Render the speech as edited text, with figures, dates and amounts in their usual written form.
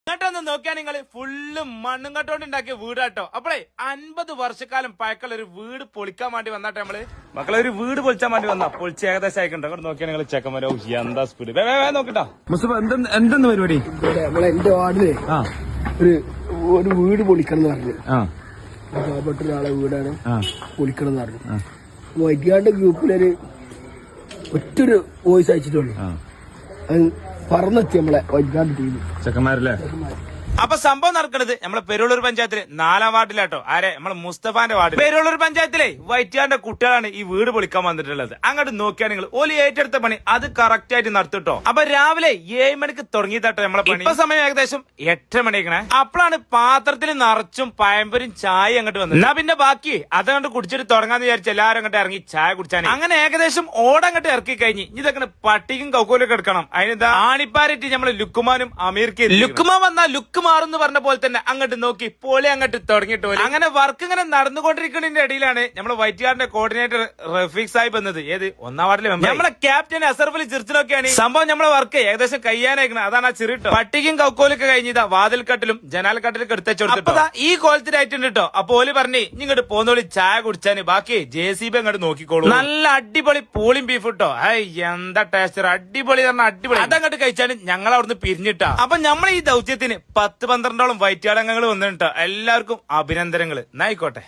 എന്നിട്ടൊന്ന് നോക്കിയാ നിങ്ങള് ഫുള്ള് മണ്ണും കട്ടോണ്ട് ഉണ്ടാക്കിയ വീടാട്ടോ. അപ്പളേ 50 വർഷക്കാലം പഴക്കമുള്ള ഒരു വീട് പൊളിക്കാൻ വേണ്ടി വന്നാട്ടെ നമ്മള്. മക്കളെ ഒരു വീട് പൊളിച്ചാൻ വേണ്ടി വന്നാ പൊളിച്ച് ഏകദേശം ആയിക്കണ്ടോ. അങ്ങോട്ട് നോക്കിയാ നിങ്ങൾ ചെക്കന്മാരോ എന്താ സ്പീഡ്. നോക്കട്ടാ മുസ്തഫ എന്തെന്ന് പരിപാടി? എന്റെ വാർഡില് ഒരു വീട് പൊളിക്കണം എന്ന് പറഞ്ഞു. പാവപ്പെട്ട ഒരാളെ വീടാണ് പൊളിക്കണം എന്ന് പറഞ്ഞു. വൈകാണ്ട് ഗ്രൂപ്പിലൊരു ഒറ്റൊരു വോയിസ് അയച്ചിട്ടുള്ളൂ. അത് പറഞ്ഞെത്തി നമ്മളെ വൈകാണ്ട് ടീം ചെക്കന്മാരല്ലേ. അപ്പൊ സംഭവം നടക്കുന്നത് നമ്മളെ പെരുളൂർ പഞ്ചായത്തിലെ 4ാം വാർഡിലാട്ടോ. ആരെ നമ്മളെ മുസ്തഫാന്റെ വാർഡിൽ. പെരുളൂർ പഞ്ചായത്തിലെ വൈറ്റാന്റെ കുട്ടികളാണ് ഈ വീട് പൊളിക്കാൻ വന്നിട്ടുള്ളത്. അങ്ങോട്ട് നോക്കിയാൽ നിങ്ങൾ ഓല് ഏറ്റെടുത്ത പണി അത് കറക്റ്റ് ആയിട്ട് നടത്തിട്ടോ. അപ്പൊ രാവിലെ 7 മണിക്ക് തുടങ്ങിയിട്ടോ നമ്മളെ പണി. ഇപ്പൊ സമയം ഏകദേശം 8 മണിക്കണേ. അപ്പോഴാണ് പാത്രത്തിൽ നിറച്ചും പഴംപൊരും ചായ അങ്ങോട്ട് വന്നത്. എന്നാ പിന്നെ ബാക്കി അതങ്ങോട്ട് കുടിച്ചിട്ട് തുടങ്ങാന്ന് വിചാരിച്ചു എല്ലാവരും അങ്ങോട്ട് ഇറങ്ങി ചായ കുടിച്ചാൽ. അങ്ങനെ ഏകദേശം ഓടങ്ങോട്ട് ഇറക്കി കഴിഞ്ഞ് ഇതൊക്കെ പട്ടിക്കും കൗക്കോലൊക്കെ എടുക്കണം. അതിനെന്താ ആണിപ്പാരറ്റി നമ്മള് ലുക്കുമാനും അമീർക്കും. ലുക്കുമാൻ വന്നാ ലുക്ക് മാറുന്ന് പറഞ്ഞ പോലെ തന്നെ അങ്ങോട്ട് നോക്കി പൊളി അങ്ങോട്ട് തുടങ്ങിട്ടോ. അങ്ങനെ വർക്ക് ഇങ്ങനെ നടന്നുകൊണ്ടിരിക്കുന്നതിന്റെ ഇടയിലാണ് നമ്മളെ വൈറ്റുകാരന്റെ കോർഡിനേറ്റർ റഫീഖ് സാഹിബ് എന്നത്. ഏത് 1ാം വാർഡിലെ നമ്മളെ ക്യാപ്റ്റൻ അസർഫലി ചിരിച്ചു നോക്കിയാണ് സംഭവം. നമ്മളെ വർക്ക് ഏകദേശം കഴിയാനായിരിക്കണം. അതാണ് ആ ചെറിട്ടോ. പട്ടിക്കും കൗക്കോലൊക്കെ കഴിഞ്ഞതാ വാതിൽക്കട്ടിലും ജനാൽക്കട്ടിലൊക്കെ എടുത്തുവെച്ചോടുത്തിട്ടോ. ഈ കോലത്തിലായിട്ടുണ്ട് കേട്ടോ. അപ്പൊ ഓല് പറഞ്ഞ് ഇങ്ങോട്ട് പോന്നോളി ചായ കുടിച്ചാന് ബാക്കി JCB അങ്ങോട്ട് നോക്കിക്കോളൂ. നല്ല അടിപൊളി പൂളിയും ബീഫ് ഇട്ടോ. എന്താ ടേസ്റ്റർ അടിപൊളി പറഞ്ഞ അടിപൊളി. അതങ്ങോട്ട് കഴിച്ചാണ് ഞങ്ങൾ അവിടുന്ന് പിരിഞ്ഞിട്ടാ. അപ്പൊ നമ്മൾ ഈ ദൗത്യത്തിന് 10-12ഓളം വൈറ്റാടങ്ങൾ വന്നിട്ടോ. എല്ലാവർക്കും അഭിനന്ദനങ്ങൾ. എന്നായിക്കോട്ടെ.